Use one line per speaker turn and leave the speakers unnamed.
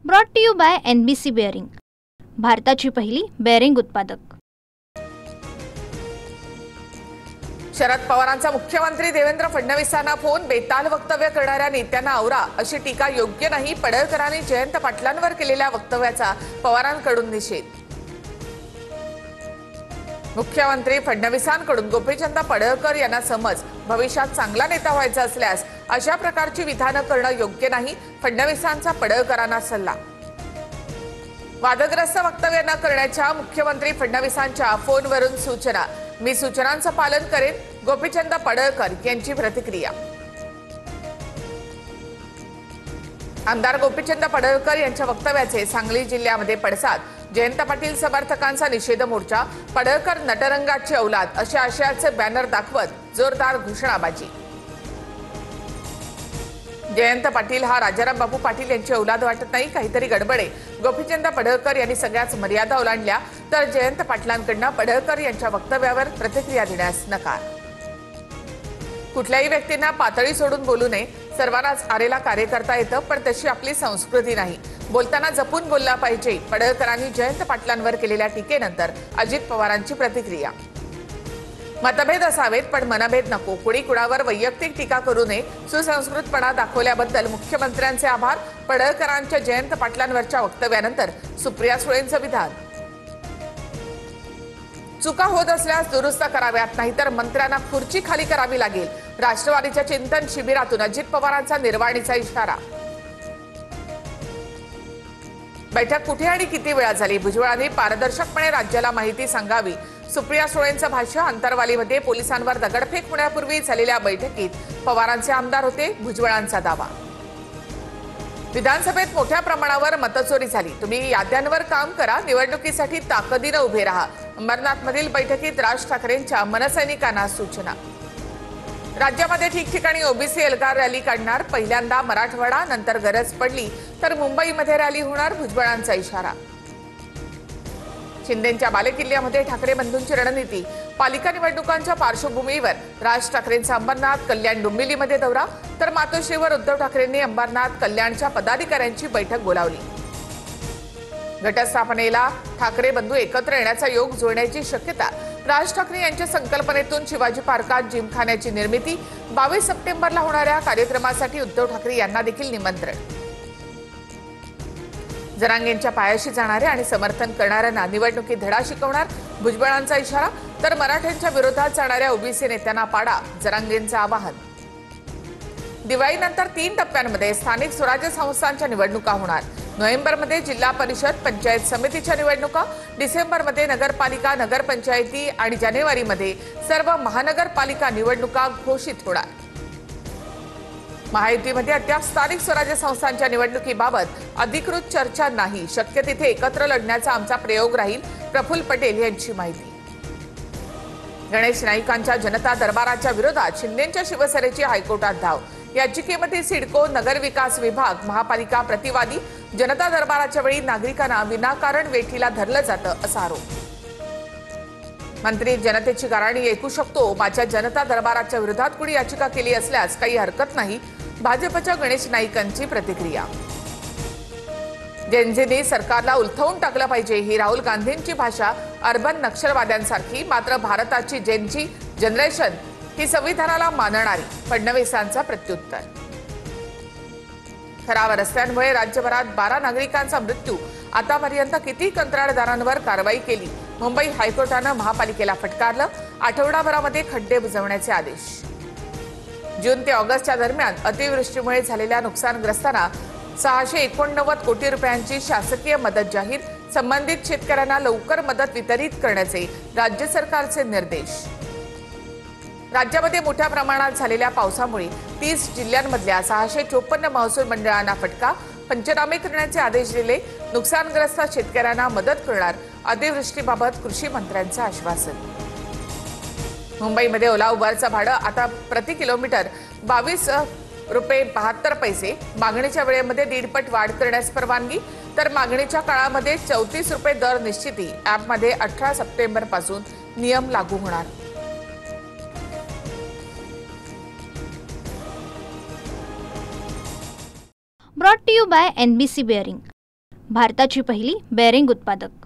Brought to you by NBC bearing, भारताची पहिली bearing उत्पादक।
शरद पवारांचा मुख्यमंत्री देवेंद्र फडणवीसांना फोन, बेताल वक्तव्य करणाऱ्या नेत्यांना आवरा अशी टीका योग्य नाही। पडळकरांनी जयंत पाटलांवर केलेल्या वक्तव्याचा पवारांकडून निषेध। मुख्यमंत्री फडणवीसांकडून गोपीचंद पडळकर यांना समज, भविष्यात चांगला नेता व्हायचा असल्यास अशा प्रकारची विधानं करणं योग्य नाही। फडणवीसांचा पडळकरांना सल्ला। वादग्रस्त वक्तव्य न करण्याच्या मुख्यमंत्री फडणवीसांच्या फोनवरून सूचना, मी सूचनांचं पालन करेन, गोपीचंद पडळकर यांची प्रतिक्रिया। आमदार गोपीचंद पडळकर यांच्या वक्तव्याचे सांगली जिल्ह्यामध्ये पडसाद। जयंत पाटील समर्थकांचा निषेध मोर्चा, पडळकर नटरंगाची औलाद अशा आशयाचे बॅनर दाखवत जोरदार घोषणाबाजी। जयंत पाटील हा राजाराम बापू पाटील यांची औलाद वाटत नाही, काहीतरी गडबड आहे। गोपीचंद पडळकर यांनी सगळ्याच मर्यादा ओलांडल्या तर जयंत पाटलांकडून पडळकर यांच्या वक्तव्यावर प्रतिक्रिया देण्यास नकार। कुठल्याही व्यक्तींना पातळी सोडून बोलू नये, सर्वांनाच आरेला कार्य करता येतं, पण तशी आपली संस्कृती नाही, बोलताना जपून बोलला पाहिजे। पडळकरांनी जयंत पाटलांवर केलेल्या टीकेनंतर अजित पवारांची प्रतिक्रिया। मतभेद असावेत पण मनभेद नको, कुणी कुणावर वैयक्तिक टीका करू नये, सुसंस्कृतपणा दाखवल्याबद्दल मुख्यमंत्र्यांचे आभार। पडळकरांच्या जयंत पाटलांवरच्या वक्तव्यानंतर सुप्रिया सुळेंचं विधान, चुका होत असल्यास दुरुस्त कराव्यात, नाहीतर मंत्र्यांना खुर्ची खाली करावी लागेल। राष्ट्रवादीच्या चिंतन शिबिरातून अजित पवारांचा निर्वाणीचा इशारा। बैठक कुठे आणि किती वेळा झाली, भुजबळांनी पारदर्शकपणे राज्याला माहिती सांगावी। सुप्रिया सुळेंचं भाष्य, अंतरवालीमध्ये पोलिसांवर दगडफेक होण्यापूर्वी झालेल्या बैठकीत पवारांचे आमदार होते, भुजबळांचा दावा। विधानसभेत मोठ्या प्रमाणावर मतचोरी झाली, तुम्ही याद्यांवर काम करा, निवडणुकीसाठी ताकदीने उभे राहा। अंबरनाथमधील बैठकीत राज ठाकरेंच्या मनसैनिकांना सूचना। राज्यामध्ये ठिकठिकाणी ओबीसी एल्गार रॅली काढणार, पहिल्यांदा मराठवाडा, नंतर गरज पडली तर मुंबईमध्ये रॅली होणार, भुजबळांचा इशारा। शिंदेंच्या बालेकिल्ल्यामध्ये ठाकरे बंधूंची रणनीती, पालिका निवडणुकांच्या पार्श्वभूमीवर राज ठाकरेंचा अंबरनाथ, कल्याण, डोंबिवलीमध्ये दौरा, तर मातोश्रीवर उद्धव ठाकरेंनी अंबरनाथ, कल्याणच्या पदाधिकाऱ्यांची बैठक बोलावली। घटस्थापनेला ठाकरे बंधू एकत्र येण्याचा योग जुळण्याची शक्यता, राज ठाकरे यांच्या संकल्पनेतून शिवाजी पार्कात जिमखान्याची निर्मिती, 22 सप्टेंबरला होणाऱ्या कार्यक्रमासाठी उद्धव ठाकरे यांना देखील निमंत्रण। जरांगेंच्या पायाशी जाणाऱ्या आणि समर्थन करणाऱ्यांना निवडणुकीत धडा शिकवणार, भुजबळांचा इशारा, तर मराठ्यांच्या विरोधात जाणाऱ्या ओबीसी नेत्यांना पाडा, जरांगेंचं आवाहन। दिवाळीनंतर 3 टप्प्यांमध्ये स्थानिक स्वराज्य संस्थांच्या निवडणुका होणार। नोव्हेंबरमध्ये जिल्हा परिषद, पंचायत समितीच्या निवडणुका, डिसेंबरमध्ये नगरपालिका, नगरपंचायती आणि जानेवारीमध्ये सर्व महानगरपालिका निवडणुका घोषित होणार। महायुतीमध्ये अद्याप स्थानिक स्वराज्य संस्थांच्या निवडणुकीबाबत अधिकृत चर्चा नाही, शक्य तिथे एकत्र लढण्याचा आमचा प्रयोग राहील, प्रफुल्ल पटेल यांची माहिती। गणेश नाईकांच्या जनता दरबाराच्या विरोधात शिंदेंच्या शिवसेनेची हायकोर्टात धाव, याचिकेमध्ये सिडको, नगरविकास विभाग, महापालिका प्रतिवादी। जनता दरबाराच्या वेळी नागरिकांना विनाकारण वेठीला धरलं जातं असा आरोप। मंत्री, जनतेची गाराणी ऐकू शकतो, माझ्या जनता दरबाराच्या विरोधात कुणी याचिका केली असल्यास काही हरकत नाही, भाजपच्या गणेश नाईकांची प्रतिक्रिया। जेनझीने सरकारला उलथवून टाकलं पाहिजे, ही राहुल गांधींची भाषा अर्बन नक्षलवाद्यांसारखी, मात्र भारताची जेनझी जनरेशन ही संविधानाला मानणारी, फडणवीसांचा प्रत्युत्तर। खराब रस्त्यांमुळे राज्यभरात 12 नागरिकांचा मृत्यू, आतापर्यंत किती कंत्राटदारांवर कारवाई केली, मुंबई हायकोर्टानं महापालिकेला फटकारलं, आठवडाभरामध्ये खड्डे बुजवण्याचे आदेश। जून ते ऑगस्टच्या दरम्यान अतिवृष्टीमुळे झालेल्या नुकसानग्रस्तांना 689 कोटी रुपयांची शासकीय मदत जाहीर, संबंधित शेतकऱ्यांना लवकर मदत वितरित करण्याचे राज्य सरकारचे निर्देश। राज्यामध्ये मोठ्या प्रमाणात झालेल्या पावसामुळे 30 जिल्ह्यांमधल्या 654 महसूल मंडळांना फटका, पंचनामे करण्याचे आदेश दिले, नुकसानग्रस्त शेतकऱ्यांना मदत करणार, अतिवृष्टीबाबत कृषी मंत्र्यांचं आश्वासन। मुंबईमध्ये ओला उबरचं भाडं आता प्रति किलोमीटर 22 रुपये 72 पैसे, मागणीच्या वेळेमध्ये 1.5 पट वाढ करण्यास परवानगी, तर मागणीच्या काळामध्ये 34 रुपये दर निश्चिती, ॲपमध्ये 18 सप्टेंबर पासून नियम लागू होणार।
Brought to you by NBC bearing. भारताची पहिली बेअरिंग उत्पादक।